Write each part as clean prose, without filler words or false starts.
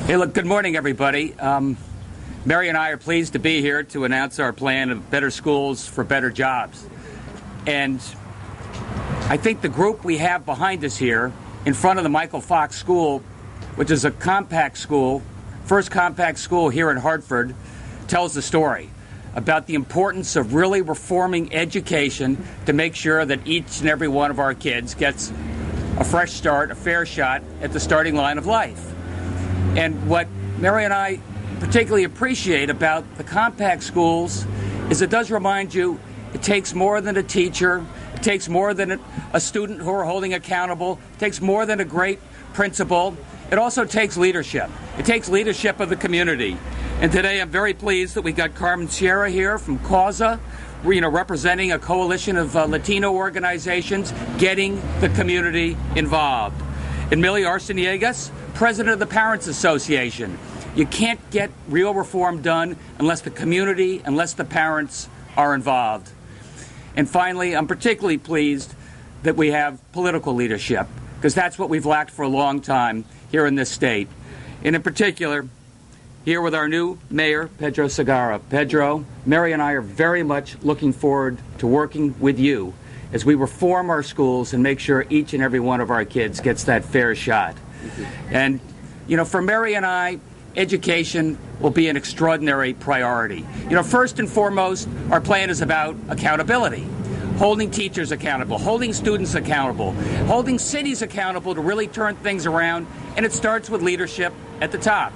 Hey, look, good morning, everybody. Mary and I are pleased to be here to announce our plan of better schools for better jobs. And I think the group we have behind us here in front of the Michael Fox School, which is a compact school, first compact school here in Hartford, tells the story about the importance of really reforming education to make sure that each and every one of our kids gets a fresh start, a fair shot at the starting line of life. And what Mary and I particularly appreciate about the compact schools is it does remind you it takes more than a teacher, it takes more than a student who are holding accountable, it takes more than a great principal. It also takes leadership. It takes leadership of the community. And today I'm very pleased that we got Carmen Sierra here from CAUSA, representing a coalition of Latino organizations, getting the community involved. And Millie Arceniegas, president of the Parents Association. You can't get real reform done unless the community, unless the parents are involved. And finally, I'm particularly pleased that we have political leadership, because that's what we've lacked for a long time here in this state. And in particular, here with our new mayor, Pedro Segarra. Pedro, Mary and I are very much looking forward to working with you as we reform our schools and make sure each and every one of our kids gets that fair shot. And, for Mary and I, education will be an extraordinary priority. First and foremost, our plan is about accountability. Holding teachers accountable, holding students accountable, holding cities accountable to really turn things around, and it starts with leadership at the top.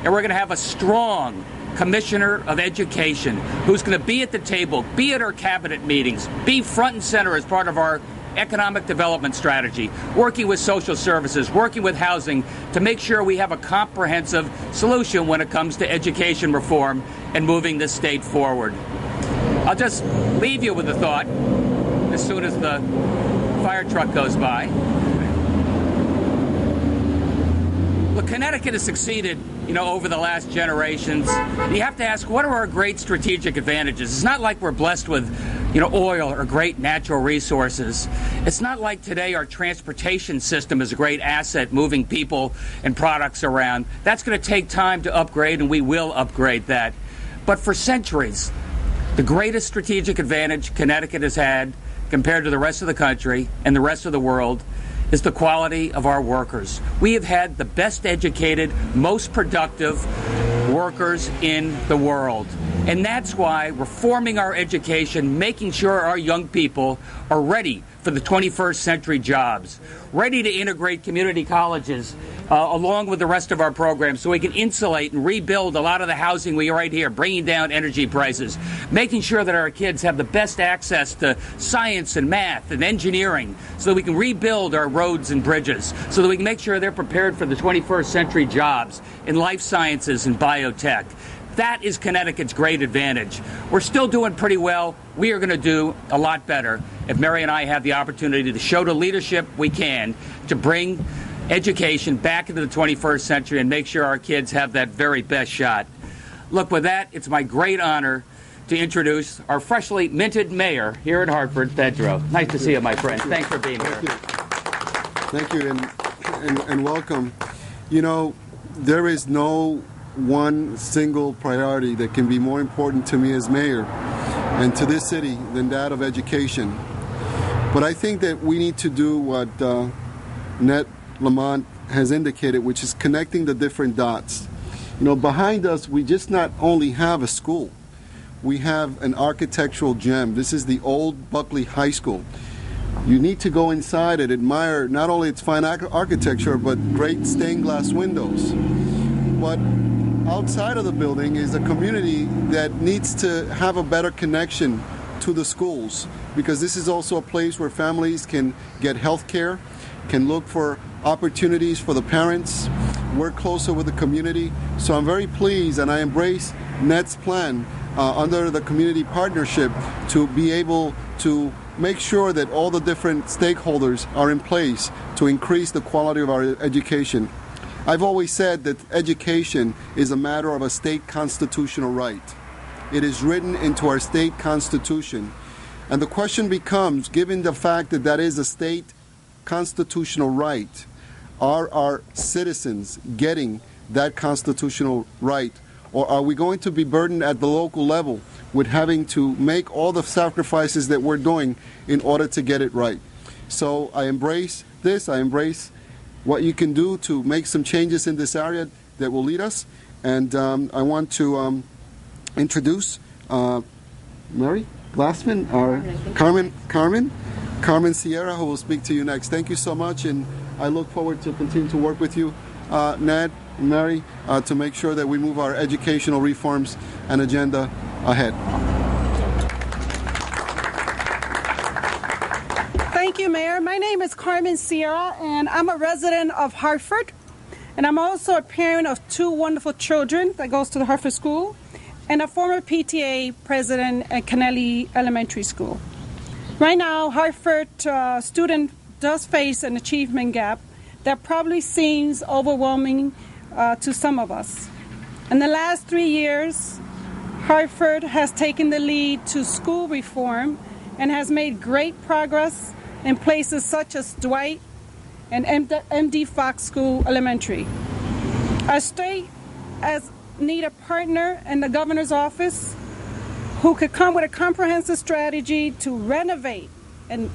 And we're going to have a strong commissioner of education who's going to be at the table, be at our cabinet meetings, be front and center as part of our economic development strategy, working with social services, working with housing to make sure we have a comprehensive solution when it comes to education reform and moving this state forward. I'll just leave you with a thought as soon as the fire truck goes by. Look, Connecticut has succeeded, over the last generations. You have to ask, what are our great strategic advantages? It's not like we're blessed with, oil or great natural resources. It's not like today our transportation system is a great asset moving people and products around. That's going to take time to upgrade, and we will upgrade that. But for centuries, the greatest strategic advantage Connecticut has had compared to the rest of the country and the rest of the world is the quality of our workers. We have had the best educated, most productive workers in the world. And that's why reforming our education, making sure our young people are ready for the 21st century jobs, ready to integrate community colleges along with the rest of our programs so we can insulate and rebuild a lot of the housing we right here, bringing down energy prices, making sure that our kids have the best access to science and math and engineering so that we can rebuild our roads and bridges, so that we can make sure they're prepared for the 21st century jobs in life sciences and biotech. That is Connecticut's great advantage. We're still doing pretty well. We are going to do a lot better if Mary and I have the opportunity to show the leadership we can to bring education back into the 21st century and make sure our kids have that very best shot. Look, with that, it's my great honor to introduce our freshly minted mayor here in Hartford, Pedro. Nice to see you, my friend. Thanks for being here. Thank you, and welcome. There is no one single priority that can be more important to me as mayor and to this city than that of education. But I think that we need to do what Lamont has indicated, which is connecting the different dots. Behind us, we just not only have a school, we have an architectural gem. This is the old Buckley High School. You need to go inside and admire not only its fine architecture, but great stained glass windows. But outside of the building is a community that needs to have a better connection to the schools, because this is also a place where families can get health care, can look for opportunities for the parents, work closer with the community. So I'm very pleased, and I embrace Ned's plan under the community partnership to be able to make sure that all the different stakeholders are in place to increase the quality of our education. I've always said that education is a matter of a state constitutional right. It is written into our state constitution. And the question becomes, given the fact that that is a state constitutional right, are our citizens getting that constitutional right? Or are we going to be burdened at the local level with having to make all the sacrifices that we're doing in order to get it right? So I embrace this. I embrace what you can do to make some changes in this area that will lead us. And I want to introduce Mary Glassman, or Carmen Sierra, who will speak to you next. Thank you so much, and I look forward to continue to work with you, Ned and Mary, to make sure that we move our educational reforms and agenda ahead. Thank you, Mayor. My name is Carmen Sierra, and I'm a resident of Hartford, and I'm also a parent of 2 wonderful children that goes to the Hartford School, and a former PTA president at Kennelly Elementary School. Right now, Hartford student does face an achievement gap that probably seems overwhelming to some of us. In the last 3 years, Hartford has taken the lead to school reform and has made great progress in places such as Dwight and MD Fox School Elementary. Our state need a partner in the governor's office who could come with a comprehensive strategy to renovate and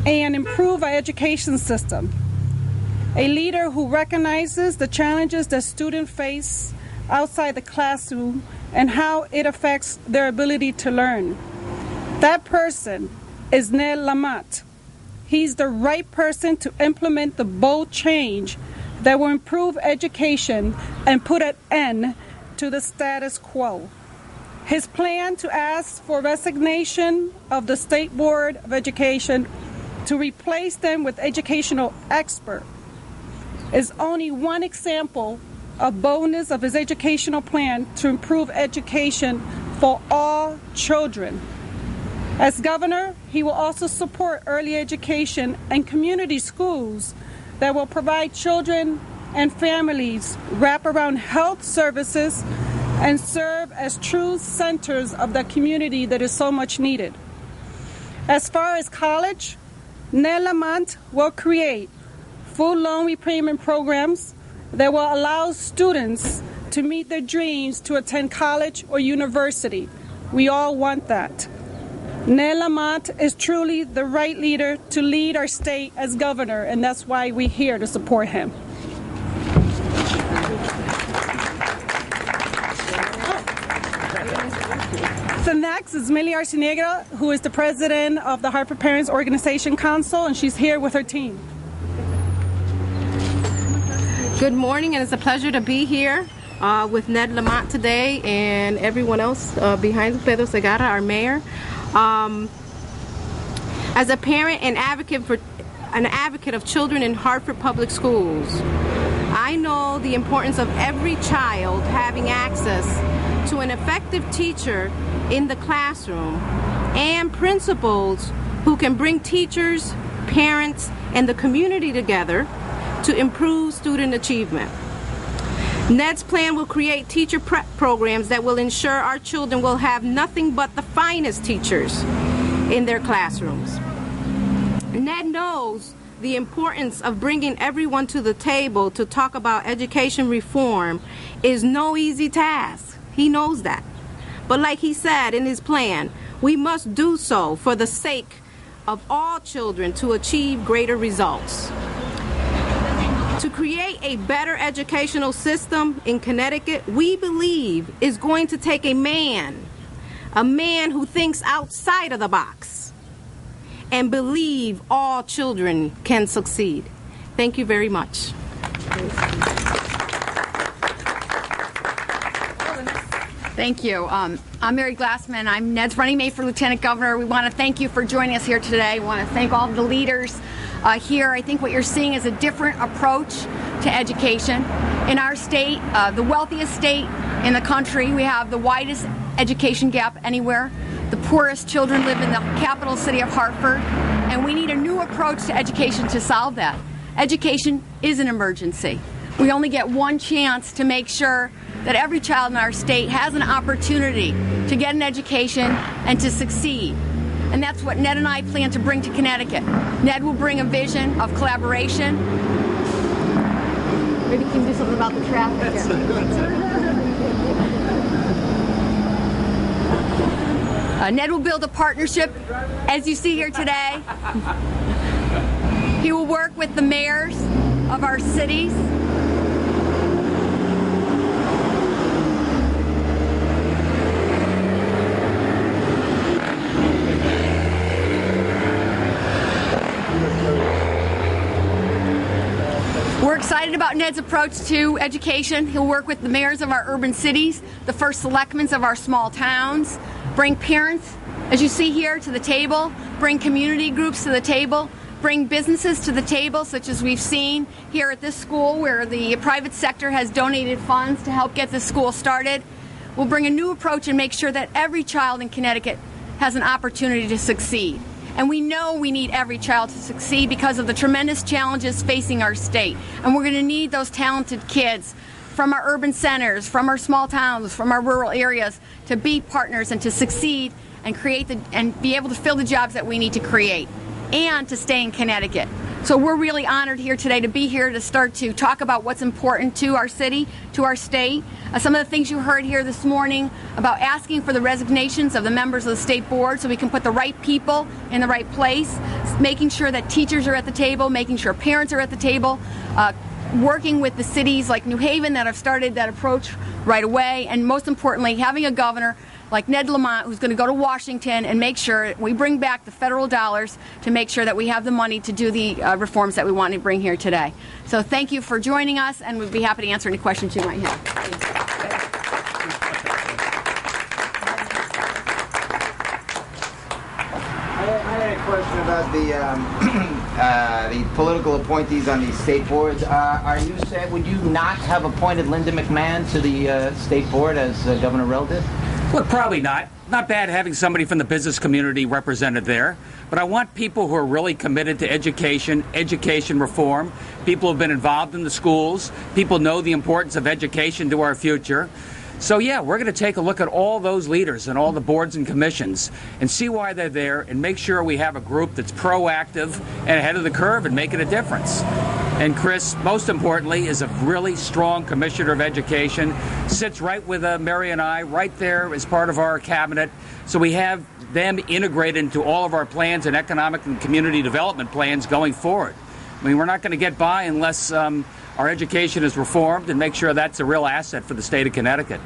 improve our education system. A leader who recognizes the challenges that students face outside the classroom and how it affects their ability to learn. That person is Ned Lamont. He's the right person to implement the bold change that will improve education and put an end to the status quo. His plan to ask for resignation of the State Board of Education to replace them with educational experts is only one example of boldness of his educational plan to improve education for all children. As governor, he will also support early education and community schools that will provide children and families wraparound health services and serve as true centers of the community that is so much needed. As far as college, Ned Lamont will create full loan repayment programs that will allow students to meet their dreams to attend college or university. We all want that. Ned Lamont is truly the right leader to lead our state as governor, and that's why we're here to support him. So next is Millie Arciniegra, who is the president of the Hartford Parents Organization Council, and she's here with her team. Good morning, and it's a pleasure to be here with Ned Lamont today and everyone else behind Pedro Segarra, our mayor. As a parent and advocate of children in Hartford Public Schools, I know the importance of every child having access to an effective teacher in the classroom and principals who can bring teachers, parents, and the community together to improve student achievement. Ned's plan will create teacher prep programs that will ensure our children will have nothing but the finest teachers in their classrooms. Ned knows the importance of bringing everyone to the table to talk about education reform is no easy task. He knows that. But like he said in his plan, we must do so for the sake of all children to achieve greater results. To create a better educational system in Connecticut, we believe is going to take a man who thinks outside of the box and believe all children can succeed. Thank you very much. Thank you. I'm Mary Glassman. I'm Ned's running mate for Lieutenant Governor. We want to thank you for joining us here today. We want to thank all the leaders here. I think what you're seeing is a different approach to education. In our state, the wealthiest state in the country, we have the widest education gap anywhere. The poorest children live in the capital city of Hartford, and we need a new approach to education to solve that. Education is an emergency. We only get one chance to make sure that every child in our state has an opportunity to get an education and to succeed. And that's what Ned and I plan to bring to Connecticut. Ned will bring a vision of collaboration Maybe you can do something about the traffic here. Ned will build a partnership, as you see here today. He will work with the mayors of our cities. We're excited about Ned's approach to education. He'll work with the mayors of our urban cities, the first selectmen of our small towns, bring parents, as you see here, to the table, bring community groups to the table, bring businesses to the table, such as we've seen here at this school where the private sector has donated funds to help get this school started. We'll bring a new approach and make sure that every child in Connecticut has an opportunity to succeed. And we know we need every child to succeed because of the tremendous challenges facing our state. And we're going to need those talented kids from our urban centers, from our small towns, from our rural areas to be partners and to succeed and and be able to fill the jobs that we need to create and to stay in Connecticut. So we're really honored here today to be here to start to talk about what's important to our city, to our state. Some of the things you heard here this morning about asking for the resignations of the members of the state board so we can put the right people in the right place, making sure that teachers are at the table, making sure parents are at the table, working with the cities like New Haven that have started that approach right away, and most importantly, having a governor like Ned Lamont, who's going to go to Washington and make sure we bring back the federal dollars to make sure that we have the money to do the reforms that we want to bring here today. So thank you for joining us, and we'd be happy to answer any questions you might have. I had a question about the political appointees on these state boards. Would you not have appointed Linda McMahon to the state board as Governor Rell did? Look, probably not. Not bad having somebody from the business community represented there. But I want people who are really committed to education, education reform, people who have been involved in the schools, people know the importance of education to our future. So yeah, we're going to take a look at all those leaders and all the boards and commissions and see why they're there and make sure we have a group that's proactive and ahead of the curve and making a difference. And Chris, most importantly, is a really strong commissioner of education, sits right with Mary and I, right there as part of our cabinet. So we have them integrated into all of our plans and economic and community development plans going forward. I mean, we're not going to get by unless our education is reformed and make sure that's a real asset for the state of Connecticut.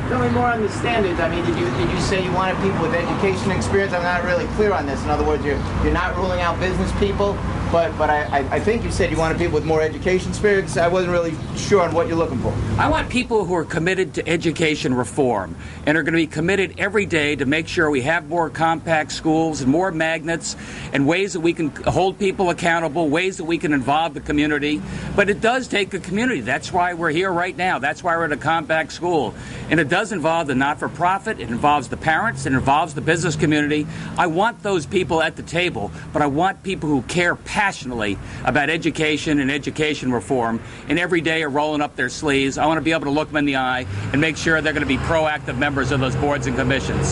Tell me more on the standards. I mean, did you say you wanted people with education experience? I'm not really clear on this. In other words, you're not ruling out business people, but I think you said you wanted people with more education experience. I wasn't really sure on what you're looking for. I want people who are committed to education reform and are going to be committed every day to make sure we have more compact schools and more magnets and ways that we can hold people accountable, ways that we can involve the community. But it does take a community. That's why we're here right now. That's why we're at a compact school. And it does involve the not-for-profit. It involves the parents. It involves the business community. I want those people at the table, but I want people who care passionately about education and education reform and every day are rolling up their sleeves. I want to be able to look them in the eye and make sure they're going to be proactive members of those boards and commissions. You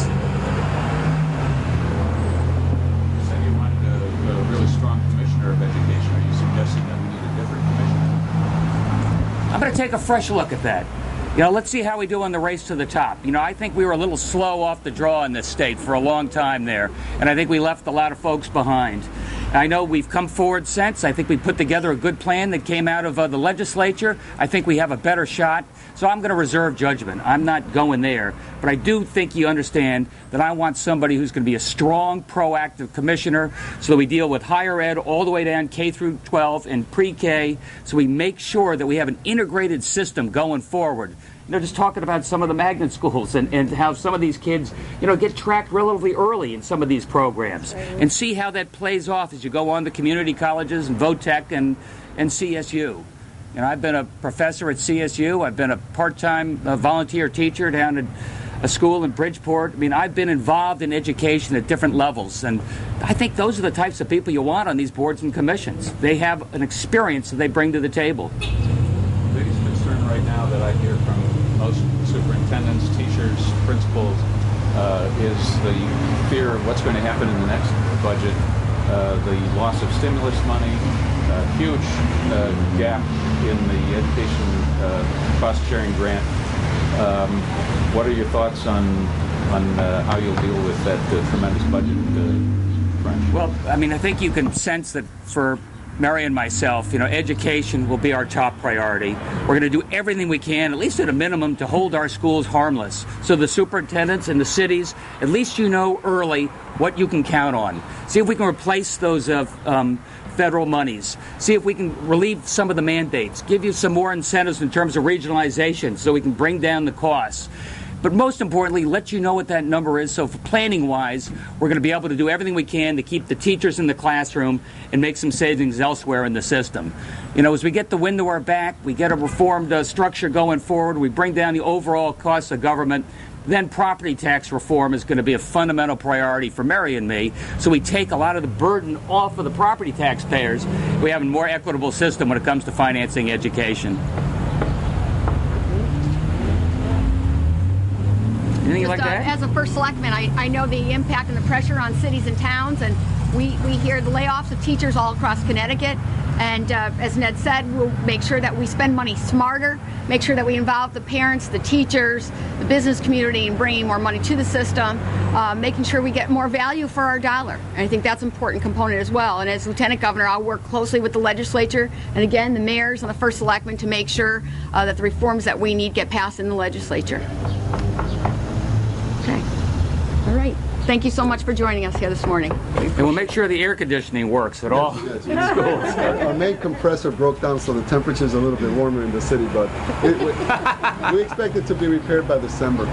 said you wanted a really strong commissioner of education. Are you suggesting that we need a different commissioner? I'm going to take a fresh look at that. You know, let's see how we do on the race to the top. You know, I think we were a little slow off the draw in this state for a long time there, and I think we left a lot of folks behind. I know we've come forward since. I think we put together a good plan that came out of the legislature. I think we have a better shot. So I'm going to reserve judgment. I'm not going there. But I do think you understand that I want somebody who's going to be a strong, proactive commissioner so that we deal with higher ed all the way down K through 12 and pre-K so we make sure that we have an integrated system going forward. You know, just talking about some of the magnet schools and how some of these kids, you know, get tracked relatively early in some of these programs and see how that plays off as you go on to community colleges and VOTEC and CSU. You know, I've been a professor at CSU. I've been a part-time volunteer teacher down at a school in Bridgeport. I mean, I've been involved in education at different levels, and I think those are the types of people you want on these boards and commissions. They have an experience that they bring to the table. The biggest concern right now that I hear from most superintendents, teachers, principals, is the fear of what's going to happen in the next budget the loss of stimulus money, huge gap in the education cost-sharing grant. What are your thoughts on how you'll deal with that tremendous budget crunch? Well, I mean, I think you can sense that for Mary and myself, education will be our top priority. We're going to do everything we can, at least at a minimum, to hold our schools harmless. So the superintendents and the cities, at least you know early what you can count on. See if we can replace those federal monies. See if we can relieve some of the mandates. Give you some more incentives in terms of regionalization so we can bring down the costs. But most importantly, let you know what that number is. So for planning-wise, we're going to be able to do everything we can to keep the teachers in the classroom and make some savings elsewhere in the system. As we get the wind to our back, we get a reformed structure going forward, we bring down the overall costs of government, then property tax reform is going to be a fundamental priority for Mary and me. So we take a lot of the burden off of the property taxpayers. We have a more equitable system when it comes to financing education. Anything you'd like to add? As a first selectman, I know the impact and the pressure on cities and towns, and we hear the layoffs of teachers all across Connecticut. And as Ned said, we'll make sure that we spend money smarter, make sure that we involve the parents, the teachers, the business community in bringing more money to the system, making sure we get more value for our dollar. And I think that's an important component as well. And as Lieutenant Governor, I'll work closely with the legislature and again the mayors and the first selectmen to make sure that the reforms that we need get passed in the legislature. Okay. All right. Thank you so much for joining us here this morning. And we'll make sure the air conditioning works at all schools. Our main compressor broke down, so the temperature's a little bit warmer in the city, but we expect it to be repaired by December.